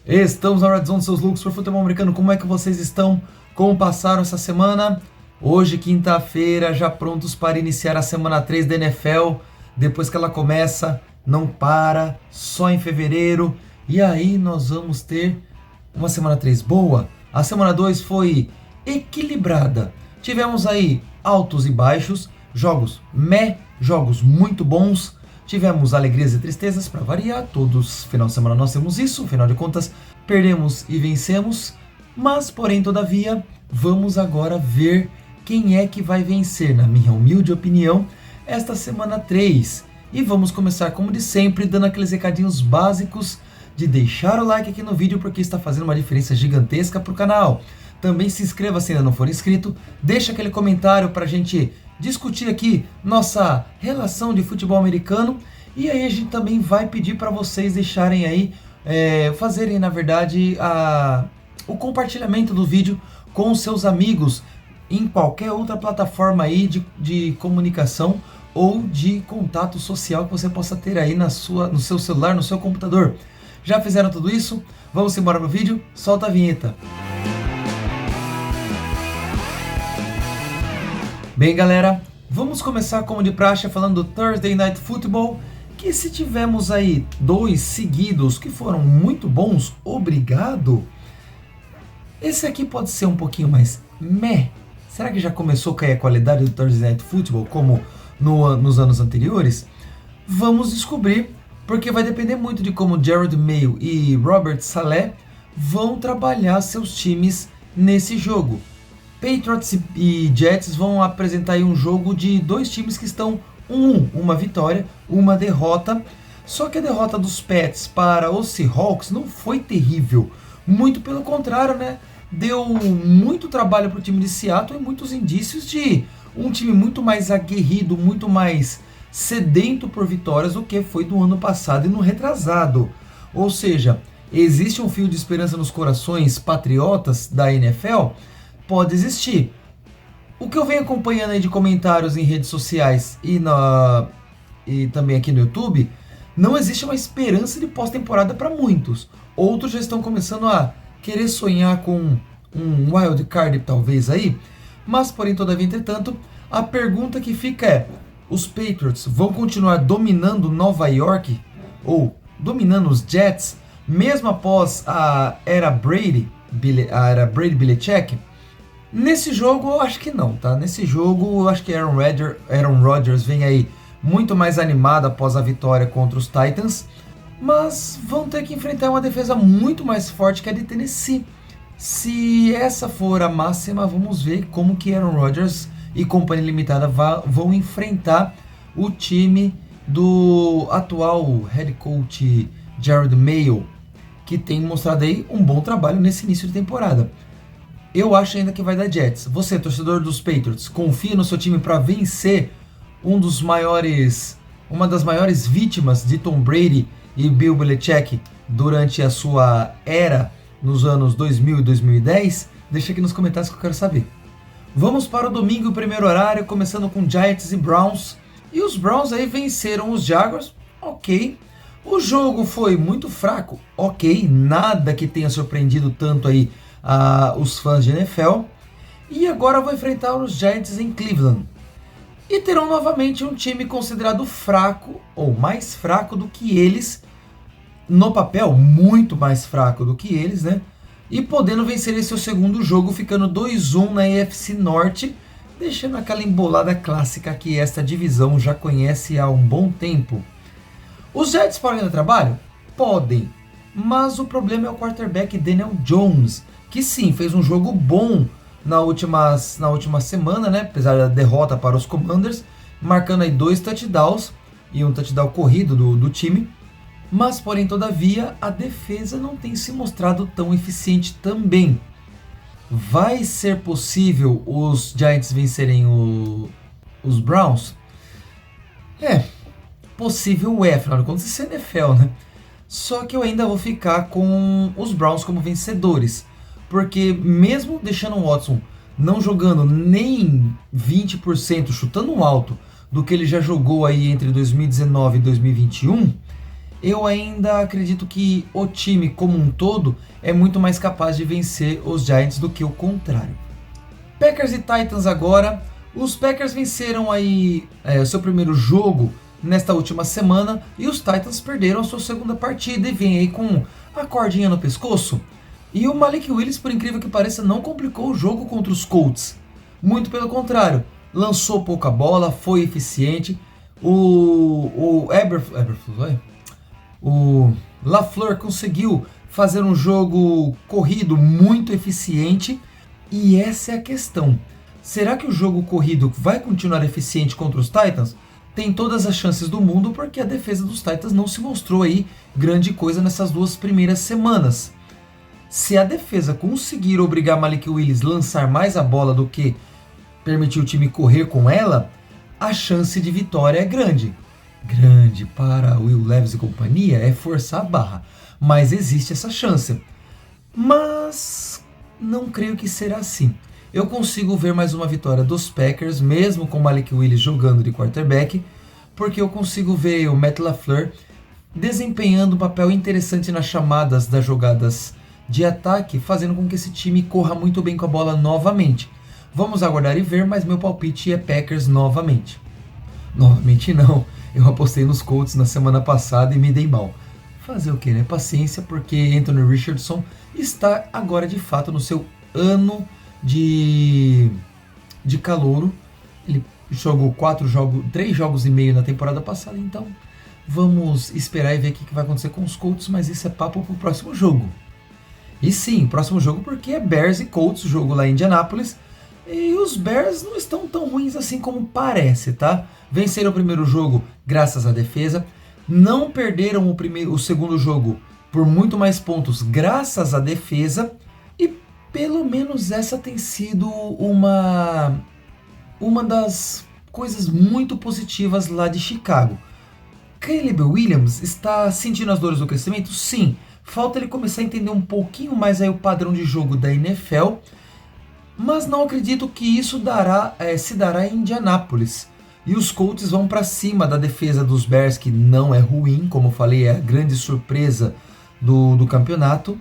Estamos na Red Zone, seus loucos por futebol americano. Como é que vocês estão? Como passaram essa semana? Hoje, quinta-feira, já prontos para iniciar a semana 3 da NFL. Depois que ela começa, não para, só em fevereiro. E aí nós vamos ter uma semana 3 boa. A semana 2 foi equilibrada. Tivemos aí altos e baixos, jogos jogos muito bons. Tivemos alegrias e tristezas para variar, todos final de semana nós temos isso, afinal de contas perdemos e vencemos, mas porém todavia vamos agora ver quem é que vai vencer, na minha humilde opinião, esta semana 3. E vamos começar como de sempre, dando aqueles recadinhos básicos de deixar o like aqui no vídeo porque está fazendo uma diferença gigantesca para o canal. Também se inscreva se ainda não for inscrito, deixa aquele comentário para a gente discutir aqui nossa relação de futebol americano. E aí a gente também vai pedir para vocês deixarem aí, fazerem na verdade o compartilhamento do vídeo com os seus amigos em qualquer outra plataforma aí de comunicação ou de contato social que você possa ter aí no seu celular, no seu computador. Já fizeram tudo isso? Vamos embora pro vídeo? Solta a vinheta! Bem, galera, vamos começar como de praxe falando do Thursday Night Football, que se tivemos aí 2 seguidos que foram muito bons, obrigado. Esse aqui pode ser um pouquinho mais meh. Será que já começou a cair a qualidade do Thursday Night Football como nos anos anteriores? Vamos descobrir, porque vai depender muito de como Jerod Mayo e Robert Saleh vão trabalhar seus times nesse jogo. Patriots e Jets vão apresentar aí um jogo de 2 times que estão 1-1, uma vitória, uma derrota. Só que a derrota dos Pats para os Seahawks não foi terrível, muito pelo contrário, né? Deu muito trabalho para o time de Seattle e muitos indícios de um time muito mais aguerrido, muito mais sedento por vitórias do que foi do ano passado e no retrasado. Ou seja, existe um fio de esperança nos corações patriotas da NFL? Pode existir. O que eu venho acompanhando aí de comentários em redes sociais e também aqui no YouTube, não existe uma esperança de pós-temporada para muitos. Outros já estão começando a querer sonhar com um wild card talvez aí. Mas porém, todavia, entretanto, a pergunta que fica é: os Patriots vão continuar dominando Nova York ou dominando os Jets mesmo após a era Brady-Belichick? Nesse jogo eu acho que não, tá? Nesse jogo eu acho que Aaron Rodgers vem aí muito mais animado após a vitória contra os Titans, mas vão ter que enfrentar uma defesa muito mais forte que a de Tennessee. Se essa for a máxima, vamos ver como que Aaron Rodgers e companhia limitada vão enfrentar o time do atual head coach Jerod Mayo, que tem mostrado aí um bom trabalho nesse início de temporada. Eu acho ainda que vai dar Jets. Você, torcedor dos Patriots, confia no seu time para vencer uma das maiores vítimas de Tom Brady e Bill Belichick durante a sua era nos anos 2000 e 2010? Deixa aqui nos comentários que eu quero saber. Vamos para o domingo, primeiro horário, começando com Giants e Browns. E os Browns aí venceram os Jaguars, ok. O jogo foi muito fraco, ok. Nada que tenha surpreendido tanto aí os fãs de NFL. E agora vão enfrentar os Giants em Cleveland. E terão novamente um time considerado fraco, ou mais fraco do que eles. No papel, muito mais fraco do que eles, né? E podendo vencer esse seu segundo jogo, ficando 2-1 na AFC Norte, deixando aquela embolada clássica que esta divisão já conhece há um bom tempo. Os Jets podem dar trabalho? Podem. Mas o problema é o quarterback Daniel Jones, que sim, fez um jogo bom na última semana, né? Apesar da derrota para os Commanders, marcando aí 2 touchdowns e um touchdown corrido do time. Mas, porém, todavia, a defesa não tem se mostrado tão eficiente também. Vai ser possível os Giants vencerem os Browns? Possível afinal de contas, isso é NFL, né? Só que eu ainda vou ficar com os Browns como vencedores. Porque mesmo deixando o Watson não jogando nem 20%, chutando alto, do que ele já jogou aí entre 2019 e 2021, eu ainda acredito que o time como um todo é muito mais capaz de vencer os Giants do que o contrário. Packers e Titans agora. Os Packers venceram aí o seu primeiro jogo nesta última semana e os Titans perderam a sua segunda partida e vem aí com a cordinha no pescoço. E o Malik Willis, por incrível que pareça, não complicou o jogo contra os Colts. Muito pelo contrário, lançou pouca bola, foi eficiente. O LaFleur conseguiu fazer um jogo corrido muito eficiente. E essa é a questão. Será que o jogo corrido vai continuar eficiente contra os Titans? Tem todas as chances do mundo, porque a defesa dos Titans não se mostrou aí grande coisa nessas duas primeiras semanas. Se a defesa conseguir obrigar Malik Willis a lançar mais a bola do que permitir o time correr com ela, a chance de vitória é grande. Grande para Will Levis e companhia é forçar a barra, mas existe essa chance. Mas não creio que será assim. Eu consigo ver mais uma vitória dos Packers, mesmo com Malik Willis jogando de quarterback, porque eu consigo ver o Matt LaFleur desempenhando um papel interessante nas chamadas das jogadas de ataque, fazendo com que esse time corra muito bem com a bola novamente. Vamos aguardar e ver, mas meu palpite é Packers novamente. Novamente não, eu apostei nos Colts na semana passada e me dei mal. Fazer o que, né? Paciência, porque Anthony Richardson está agora de fato no seu ano de calouro. Ele jogou 3 jogos e meio na temporada passada, então vamos esperar e ver o que vai acontecer com os Colts, mas isso é papo pro próximo jogo. E sim, próximo jogo, porque é Bears e Colts, jogo lá em Indianápolis, e os Bears não estão tão ruins assim como parece, tá? Venceram o primeiro jogo graças à defesa, não perderam o segundo jogo por muito mais pontos graças à defesa, e pelo menos essa tem sido uma das coisas muito positivas lá de Chicago. Caleb Williams está sentindo as dores do crescimento? Sim. Falta ele começar a entender um pouquinho mais aí o padrão de jogo da NFL, mas não acredito que isso se dará em Indianápolis. E os Colts vão para cima da defesa dos Bears, que não é ruim, como eu falei, é a grande surpresa do campeonato.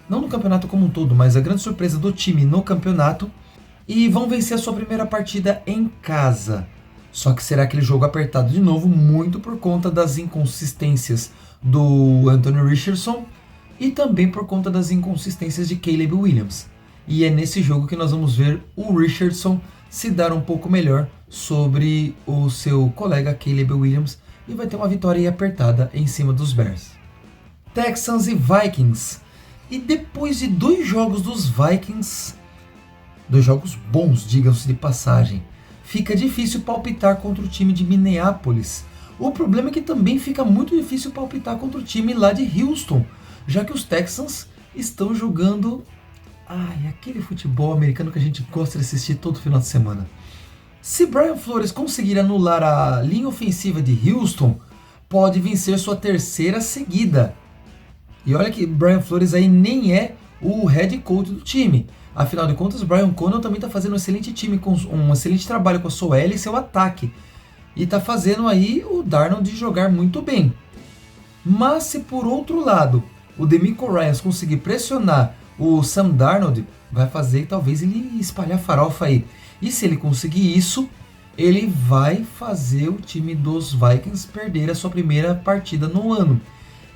Não no campeonato como um todo, mas a grande surpresa do time no campeonato. E vão vencer a sua primeira partida em casa. Só que será aquele jogo apertado de novo, muito por conta das inconsistências do Anthony Richardson e também por conta das inconsistências de Caleb Williams. E é nesse jogo que nós vamos ver o Richardson se dar um pouco melhor sobre o seu colega Caleb Williams e vai ter uma vitória aí apertada em cima dos Bears. Texans e Vikings. E depois de 2 jogos dos Vikings, 2 jogos bons, digam-se de passagem, fica difícil palpitar contra o time de Minneapolis. O problema é que também fica muito difícil palpitar contra o time lá de Houston, já que os Texans estão jogando aquele futebol americano que a gente gosta de assistir todo final de semana. Se Brian Flores conseguir anular a linha ofensiva de Houston, pode vencer sua 3ª seguida. E olha que Brian Flores aí nem é o head coach do time. Afinal de contas, Brian Connell também está fazendo um excelente trabalho com a sua L e seu ataque. E está fazendo aí o Darnold jogar muito bem. Mas se por outro lado o DeMeco Ryans conseguir pressionar o Sam Darnold, vai fazer talvez ele espalhar farofa aí. E se ele conseguir isso, ele vai fazer o time dos Vikings perder a sua primeira partida no ano.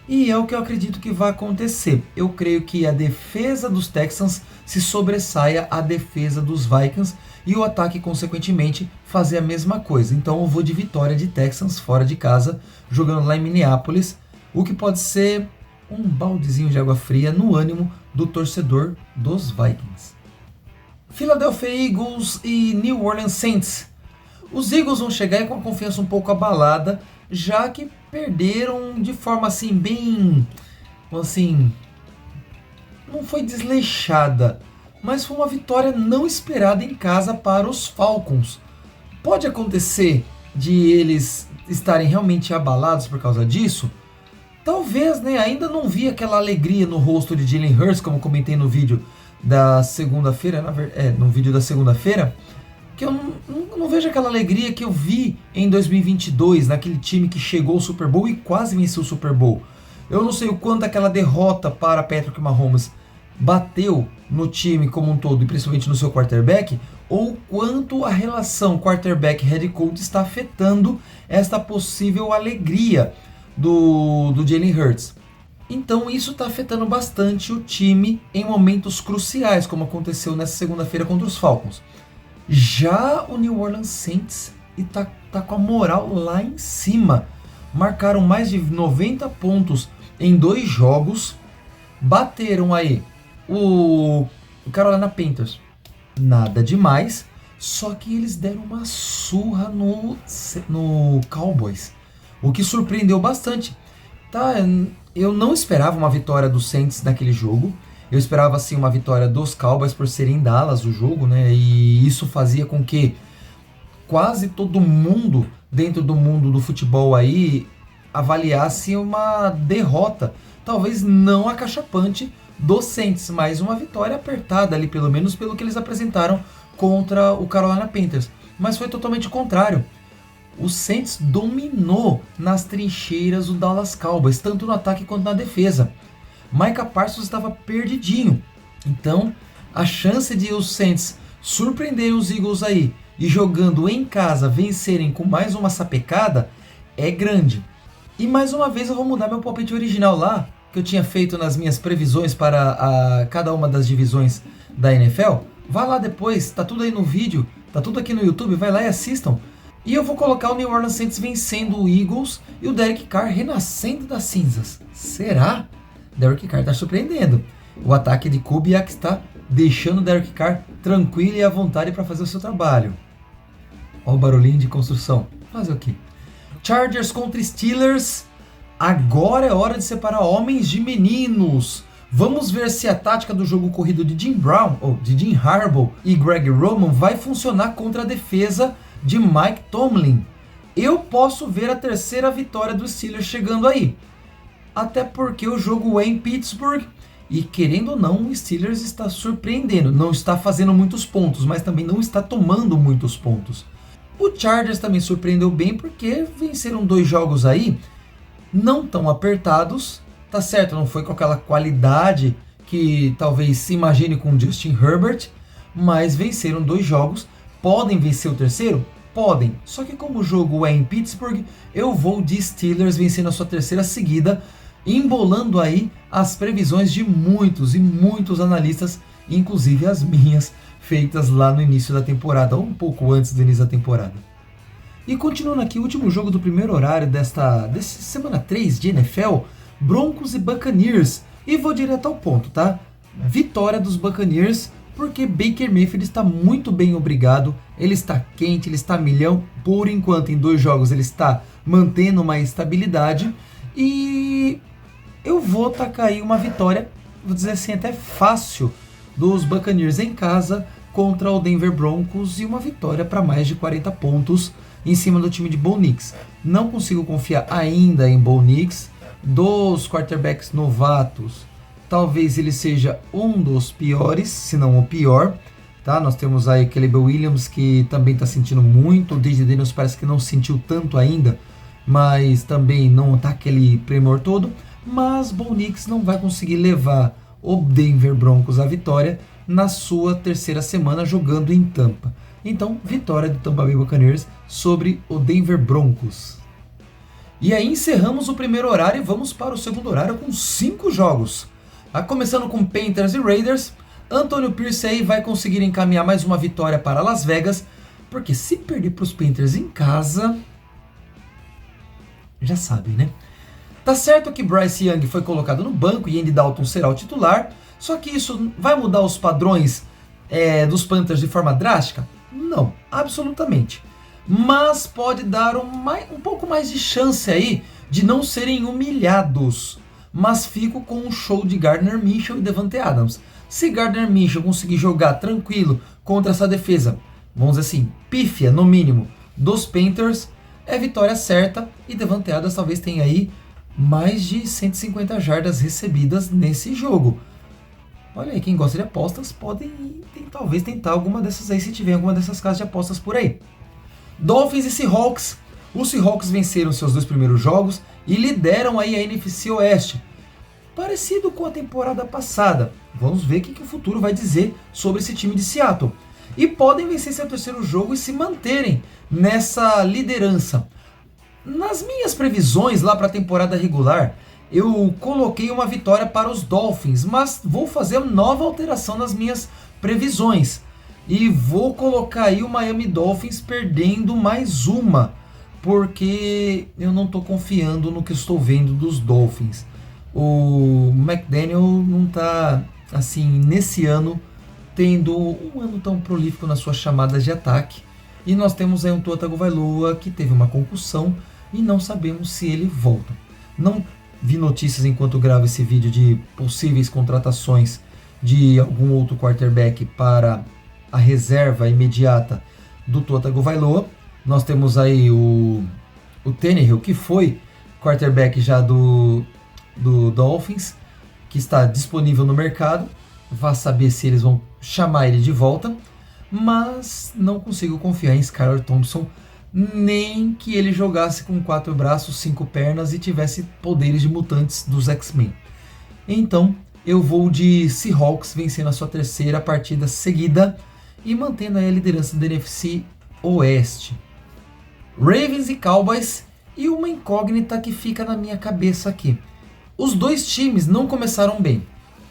E é o que eu acredito que vai acontecer. Eu creio que a defesa dos Texans se sobressaia à defesa dos Vikings e o ataque, consequentemente, fazer a mesma coisa. Então eu vou de vitória de Texans fora de casa, jogando lá em Minneapolis, o que pode ser um baldezinho de água fria no ânimo do torcedor dos Vikings. Philadelphia Eagles e New Orleans Saints. Os Eagles vão chegar com a confiança um pouco abalada, já que perderam de forma assim, bem... assim... não foi desleixada, mas foi uma vitória não esperada em casa para os Falcons. Pode acontecer de eles estarem realmente abalados por causa disso? Talvez, né? Ainda não vi aquela alegria no rosto de Jalen Hurts, como comentei no vídeo da segunda-feira, no vídeo da segunda-feira, que eu não vejo aquela alegria que eu vi em 2022, naquele time que chegou ao Super Bowl e quase venceu o Super Bowl. Eu não sei o quanto aquela derrota para Patrick Mahomes bateu no time como um todo e principalmente no seu quarterback, ou quanto a relação quarterback-head coach está afetando esta possível alegria do Jalen Hurts. Então isso está afetando bastante o time em momentos cruciais, como aconteceu nessa segunda-feira contra os Falcons. Já o New Orleans Saints tá com a moral lá em cima. Marcaram mais de 90 pontos em 2 jogos. Bateram aí o Carolina Panthers. Nada demais. Só que eles deram uma surra no Cowboys. O que surpreendeu bastante. Tá, eu não esperava uma vitória dos Saints naquele jogo. Eu esperava sim uma vitória dos Cowboys por serem em Dallas o jogo, né? E isso fazia com que quase todo mundo dentro do mundo do futebol aí avaliasse uma derrota, talvez não acachapante dos Saints, mas uma vitória apertada ali, pelo menos pelo que eles apresentaram contra o Carolina Panthers. Mas foi totalmente o contrário. O Saints dominou nas trincheiras o Dallas Cowboys, tanto no ataque quanto na defesa. Micah Parsons estava perdidinho. Então, a chance de os Saints surpreenderem os Eagles aí e jogando em casa vencerem com mais uma sapecada é grande. E mais uma vez eu vou mudar meu palpite original lá, que eu tinha feito nas minhas previsões para cada uma das divisões da NFL. Vá lá depois, tá tudo aí no vídeo, tá tudo aqui no YouTube, vai lá e assistam. E eu vou colocar o New Orleans Saints vencendo o Eagles e o Derek Carr renascendo das cinzas. Será? Derek Carr está surpreendendo. O ataque de Kubiak está deixando o Derek Carr tranquilo e à vontade para fazer o seu trabalho. Olha o barulhinho de construção. Fazer o quê? Chargers contra Steelers. Agora é hora de separar homens de meninos. Vamos ver se a tática do jogo corrido de Jim Brown, ou de Jim Harbaugh e Greg Roman vai funcionar contra a defesa de Mike Tomlin. Eu posso ver a terceira vitória dos Steelers chegando aí. Até porque o jogo é em Pittsburgh e, querendo ou não, o Steelers está surpreendendo. Não está fazendo muitos pontos, mas também não está tomando muitos pontos. O Chargers também surpreendeu bem porque venceram 2 jogos aí não tão apertados. Tá certo, não foi com aquela qualidade que talvez se imagine com Justin Herbert, mas venceram 2 jogos. Podem vencer o terceiro? Podem. Só que como o jogo é em Pittsburgh, eu vou de Steelers vencendo a sua terceira seguida, embolando aí as previsões de muitos e muitos analistas, inclusive as minhas, feitas lá no início da temporada, ou um pouco antes do início da temporada. E continuando aqui, o último jogo do primeiro horário dessa semana 3 de NFL, Broncos e Buccaneers. E vou direto ao ponto, tá? Vitória dos Buccaneers, porque Baker Mayfield está muito bem, obrigado. Ele está quente, ele está milhão. Por enquanto, em 2 jogos, ele está mantendo uma estabilidade. E eu vou tacar aí uma vitória, vou dizer assim, até fácil, dos Buccaneers em casa contra o Denver Broncos e uma vitória para mais de 40 pontos em cima do time de Bo Nix. Não consigo confiar ainda em Bo Nix. Dos quarterbacks novatos, talvez ele seja um dos piores, se não o pior. Tá? Nós temos aí Caleb Williams, que também está sentindo muito. O DJ Daniels parece que não sentiu tanto ainda, mas também não está aquele primor todo. Mas Bo Nix não vai conseguir levar o Denver Broncos à vitória na sua terceira semana jogando em Tampa. Então, vitória do Tampa Bay Buccaneers sobre o Denver Broncos. E aí encerramos o primeiro horário e vamos para o segundo horário com 5 jogos. Começando com Panthers e Raiders, Antonio Pierce aí vai conseguir encaminhar mais uma vitória para Las Vegas, porque se perder para os Panthers em casa, já sabe, né? Tá certo que Bryce Young foi colocado no banco e Andy Dalton será o titular, só que isso vai mudar os padrões dos Panthers de forma drástica? Não, absolutamente. Mas pode dar um pouco mais de chance aí de não serem humilhados. Mas fico com um show de Gardner Minshew e Davante Adams. Se Gardner Minshew conseguir jogar tranquilo contra essa defesa, vamos dizer assim, pífia no mínimo, dos Panthers, é vitória certa. E Davante Adams talvez tenha aí mais de 150 jardas recebidas nesse jogo. Olha aí, quem gosta de apostas pode talvez tentar alguma dessas aí, se tiver alguma dessas casas de apostas por aí. Dolphins e Seahawks. Os Seahawks venceram seus 2 primeiros jogos e lideram aí a NFC Oeste. Parecido com a temporada passada. Vamos ver o que o futuro vai dizer sobre esse time de Seattle. E podem vencer seu terceiro jogo e se manterem nessa liderança. Nas minhas previsões lá para a temporada regular, eu coloquei uma vitória para os Dolphins, mas vou fazer uma nova alteração nas minhas previsões. E vou colocar aí o Miami Dolphins perdendo mais uma, porque eu não estou confiando no que estou vendo dos Dolphins. O McDaniel não está, assim, nesse ano, tendo um ano tão prolífico nas suas chamadas de ataque. E nós temos aí um Tua Tagovailoa que teve uma concussão e não sabemos se ele volta. Não vi notícias enquanto gravo esse vídeo de possíveis contratações de algum outro quarterback para a reserva imediata do Tua Tagovailoa. Nós temos aí o Tannehill, que foi quarterback já do Dolphins, que está disponível no mercado. Vá saber se eles vão chamar ele de volta. Mas não consigo confiar em Skylar Thompson, nem que ele jogasse com 4 braços, 5 pernas e tivesse poderes de mutantes dos X-Men. Então eu vou de Seahawks vencendo a sua terceira partida seguida e mantendo aí a liderança da NFC Oeste. Ravens e Cowboys, e uma incógnita que fica na minha cabeça aqui. Os dois times não começaram bem.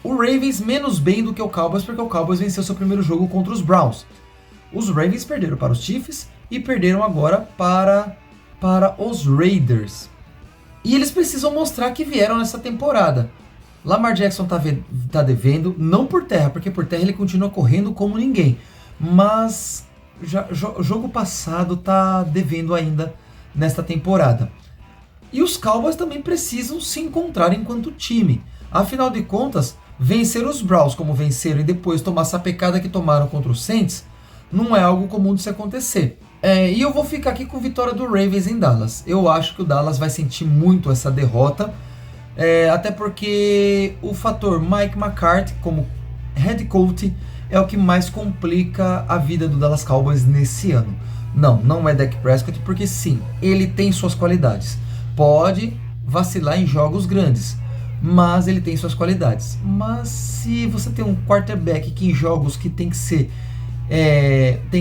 O Ravens menos bem do que o Cowboys, porque o Cowboys venceu seu primeiro jogo contra os Browns. Os Ravens perderam para os Chiefs e perderam agora para os Raiders. E eles precisam mostrar que vieram nessa temporada. Lamar Jackson tá devendo, não por terra, porque por terra ele continua correndo como ninguém. Mas jogo passado tá devendo ainda nesta temporada. E os Cowboys também precisam se encontrar enquanto time. Afinal de contas, vencer os Browns como venceram e depois tomar essa pecada que tomaram contra os Saints não é algo comum de se acontecer. E eu vou ficar aqui com a vitória do Ravens em Dallas. Eu acho que o Dallas vai sentir muito essa derrota, até porque o fator Mike McCarthy como head coach é o que mais complica a vida do Dallas Cowboys nesse ano. Não é Dak Prescott, porque sim, ele tem suas qualidades. Pode vacilar em jogos grandes, mas ele tem suas qualidades. Mas se você tem um quarterback que em jogos que tem que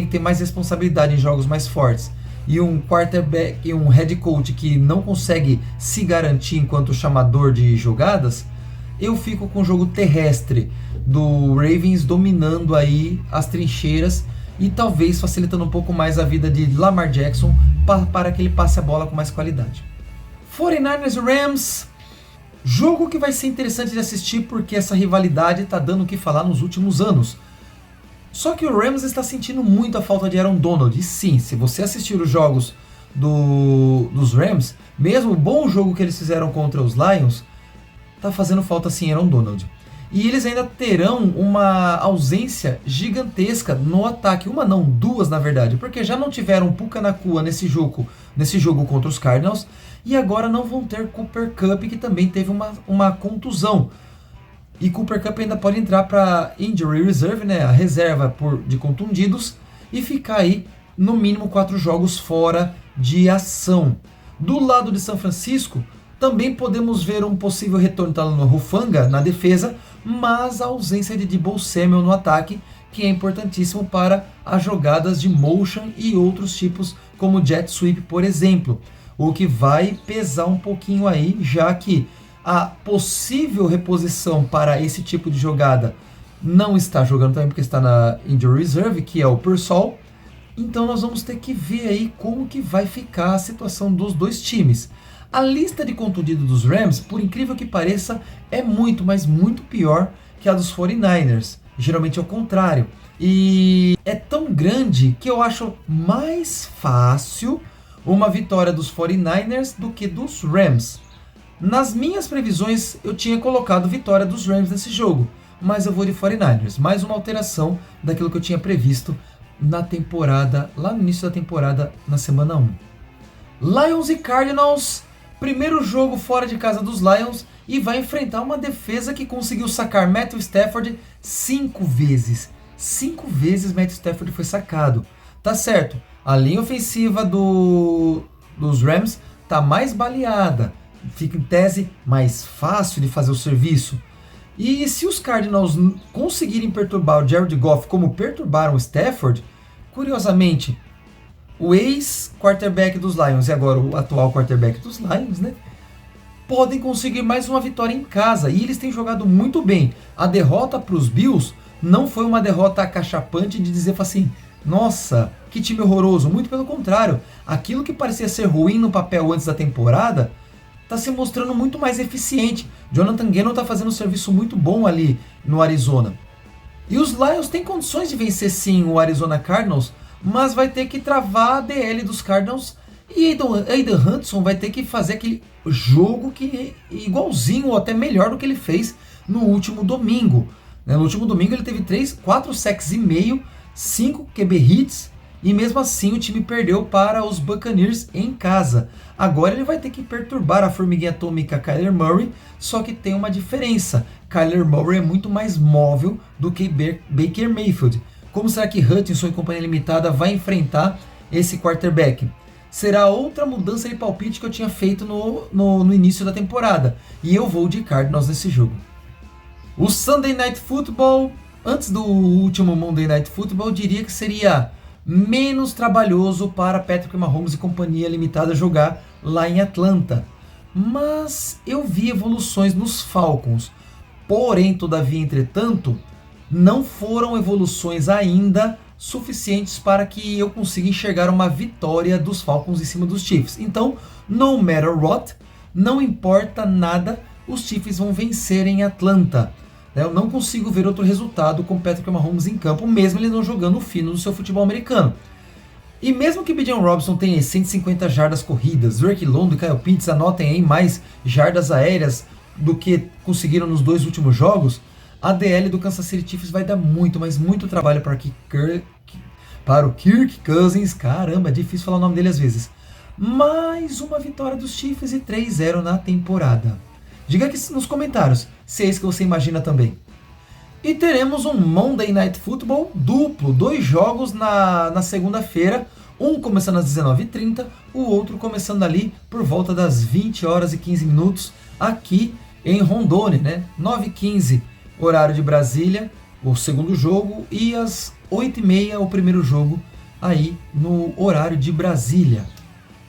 ter mais responsabilidade em jogos mais fortes, e um quarterback e um head coach que não consegue se garantir enquanto chamador de jogadas, eu fico com o jogo terrestre do Ravens dominando aí as trincheiras e talvez facilitando um pouco mais a vida de Lamar Jackson para que ele passe a bola com mais qualidade. 49ers e Rams, jogo que vai ser interessante de assistir porque essa rivalidade está dando o que falar nos últimos anos. Só que o Rams está sentindo muito a falta de Aaron Donald. E sim, se você assistir os jogos dos Rams, mesmo o bom jogo que eles fizeram contra os Lions, tá fazendo falta sim Aaron Donald. E eles ainda terão uma ausência gigantesca no ataque. Uma não, duas na verdade. Porque já não tiveram Puka Nacua nesse jogo contra os Cardinals. E agora não vão ter Cooper Kupp, que também teve uma contusão. E Cooper Kupp ainda pode entrar para Injury Reserve, né, a reserva de contundidos, e ficar aí no mínimo 4 jogos fora de ação. Do lado de São Francisco, também podemos ver um possível retorno do Hufanga na defesa, mas a ausência de Deebo Samuel no ataque, que é importantíssimo para as jogadas de motion e outros tipos, como jet sweep, por exemplo. O que vai pesar um pouquinho aí, já que a possível reposição para esse tipo de jogada não está jogando também porque está na Injury Reserve, que é o Pearsall. Então nós vamos ter que ver aí como que vai ficar a situação dos dois times. A lista de contundidos dos Rams, por incrível que pareça, é muito, mas muito pior que a dos 49ers. Geralmente é o contrário. E é tão grande que eu acho mais fácil uma vitória dos 49ers do que dos Rams. Nas minhas previsões, eu tinha colocado vitória dos Rams nesse jogo, mas eu vou de 49ers. Mais uma alteração daquilo que eu tinha previsto na temporada, lá no início da temporada, na semana 1. Lions e Cardinals, primeiro jogo fora de casa dos Lions, e vai enfrentar uma defesa que conseguiu sacar Matthew Stafford 5 vezes. 5 vezes Matthew Stafford foi sacado. Tá certo, a linha ofensiva dos Rams tá mais baleada. fica em tese mais fácil de fazer o serviço. E se os Cardinals conseguirem perturbar o Jared Goff como perturbaram o Stafford, curiosamente, o ex-quarterback dos Lions e agora o atual quarterback dos Lions, né, podem conseguir mais uma vitória em casa. E eles têm jogado muito bem. A derrota para os Bills não foi uma derrota acachapante de dizer assim, nossa, que time horroroso. Muito pelo contrário, aquilo que parecia ser ruim no papel antes da temporada está se mostrando muito mais eficiente. Jonathan Gannon está fazendo um serviço muito bom ali no Arizona. E os Lions têm condições de vencer sim o Arizona Cardinals, mas vai ter que travar a DL dos Cardinals e Aidan Hutchinson vai ter que fazer aquele jogo que é igualzinho ou até melhor do que ele fez no último domingo. No último domingo ele teve 4 sacks e meio, 5 QB hits e mesmo assim o time perdeu para os Buccaneers em casa. Agora ele vai ter que perturbar a formiguinha atômica Kyler Murray, só que tem uma diferença. Kyler Murray é muito mais móvel do que Baker Mayfield. Como será que Hutchinson e companhia limitada vai enfrentar esse quarterback? Será outra mudança de palpite que eu tinha feito no início da temporada. E eu vou de Cardinals nesse jogo. O Sunday Night Football, antes do último Monday Night Football, eu diria que seria menos trabalhoso para Patrick Mahomes e companhia limitada jogar lá em Atlanta. Mas eu vi evoluções nos Falcons. Porém, todavia, entretanto, não foram evoluções ainda suficientes para que eu consiga enxergar uma vitória dos Falcons em cima dos Chiefs. Então, no matter what, não importa nada, os Chiefs vão vencer em Atlanta. Eu não consigo ver outro resultado com Patrick Mahomes em campo, mesmo ele não jogando fino no seu futebol americano. E mesmo que Bijan Robinson tenha 150 jardas corridas, Drake London e Kyle Pitts anotem aí mais jardas aéreas do que conseguiram nos 2 últimos jogos, a DL do Kansas City Chiefs vai dar muito, mas muito trabalho para o Kirk Cousins. Caramba, é difícil falar o nome dele às vezes. Mais uma vitória dos Chiefs e 3-0 na temporada. Diga aqui nos comentários se é isso que você imagina também. E teremos um Monday Night Football duplo, 2 jogos na segunda-feira, um começando às 19h30, o outro começando ali por volta das 20h15 aqui em Rondônia, né? 9h15 horário de Brasília, o segundo jogo, e às 8h30 o primeiro jogo aí no horário de Brasília.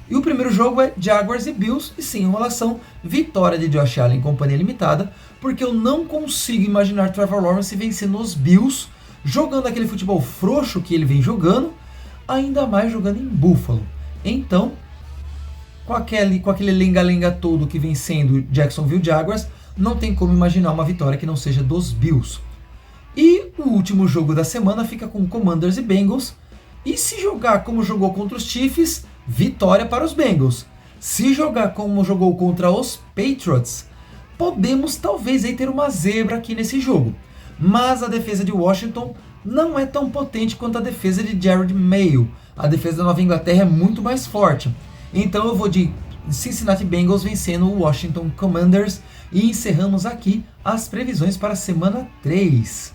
E o primeiro jogo é Jaguars e Bills, e sem enrolação, vitória de Josh Allen em companhia limitada, porque eu não consigo imaginar Trevor Lawrence vencendo os Bills, jogando aquele futebol frouxo que ele vem jogando, ainda mais jogando em Buffalo. Então, com aquele lenga-lenga todo que vem sendo Jacksonville Jaguars, não tem como imaginar uma vitória que não seja dos Bills. E o último jogo da semana fica com Commanders e Bengals. E se jogar como jogou contra os Chiefs, vitória para os Bengals. Se jogar como jogou contra os Patriots, podemos talvez aí ter uma zebra aqui nesse jogo. Mas a defesa de Washington não é tão potente quanto a defesa de Jared Mayo. A defesa da Nova Inglaterra é muito mais forte. Então eu vou de Cincinnati Bengals vencendo o Washington Commanders. E encerramos aqui as previsões para a semana 3.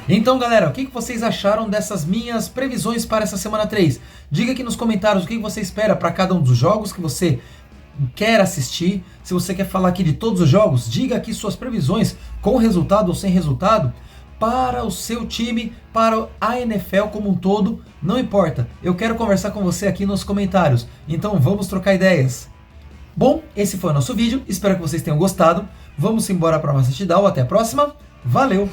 Então galera, o que vocês acharam dessas minhas previsões para essa semana 3? Diga aqui nos comentários o que você espera para cada um dos jogos que você quer assistir. Se você quer falar aqui de todos os jogos, diga aqui suas previsões com resultado ou sem resultado para o seu time, para a NFL como um todo, não importa. Eu quero conversar com você aqui nos comentários, então vamos trocar ideias. Bom, esse foi o nosso vídeo, espero que vocês tenham gostado. Vamos embora para mais touchdown, até a próxima, valeu!